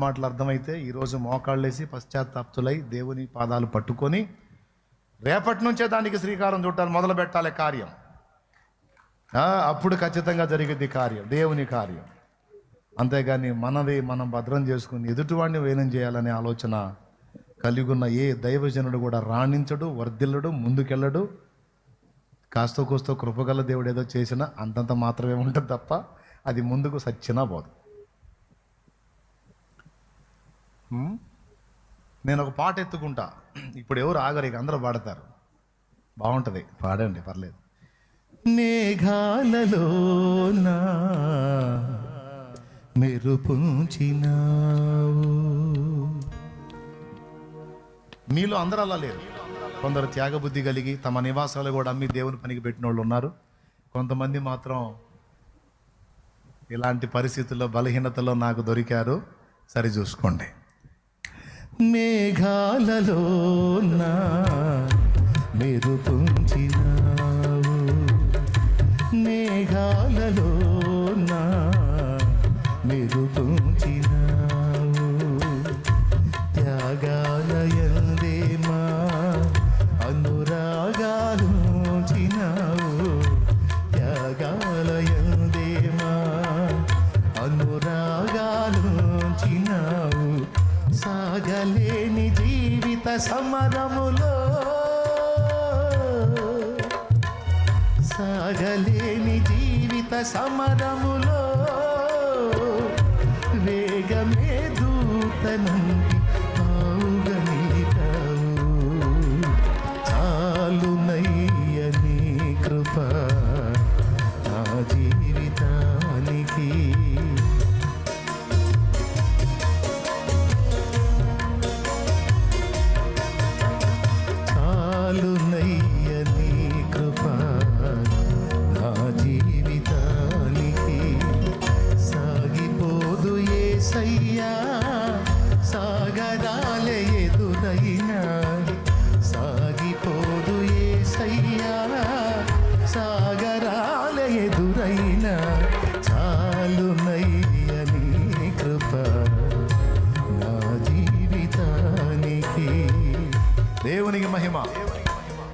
మాటలు అర్థమైతే ఈరోజు మోకాళ్ళేసి పశ్చాత్తాప్తులై దేవుని పాదాలు పట్టుకొని రేపటి నుంచే దానికి శ్రీకారం చుట్టాలి, మొదలు పెట్టాలి కార్యం. అప్పుడు ఖచ్చితంగా జరిగేది కార్యం, దేవుని కార్యం. అంతేగాని మనది మనం భద్రం చేసుకుని ఎదుటివాడిని వేనం చేయాలనే ఆలోచన కలిగి ఉన్న ఏ దైవజనుడు కూడా రాణించడు, వర్ధిల్లడు, ముందుకెళ్ళడు. కాస్తో కూస్తో కృపగల దేవుడు ఏదో చేసినా అంతంత మాత్రమే ఉంటుంది తప్ప అది ముందుకు సచ్చినా పోదు. నేను ఒక పాట ఎత్తుకుంటా, ఇప్పుడు ఎవరు ఆగరు, ఇక అందరూ పాడతారు, బాగుంటుంది, పాడండి పర్లేదు. మేఘాలలో మెరుపుంచినావు. మీలో అందరూ అలా లేరు. కొందరు త్యాగబుద్ధి కలిగి తమ నివాసాలు కూడా అమ్మి దేవుని పనికి పెట్టిన వాళ్ళు ఉన్నారు. కొంతమంది మాత్రం ఇలాంటి పరిస్థితుల్లో బలహీనతలో నాకు దొరికారు, సరి చూసుకోండి. మేఘాలలో మెరుపుంచినావు, మేఘాలలో మెరుపుంచినావు, త్యాగాలయందేమా అనురాగాలుంచినావు, త్యాగాలయందేమా అనురాగాలుంచినావు. సాగలేని జీవిత సమరములో, సాగలేని జీవిత సమరములో వేగమే దూతనంది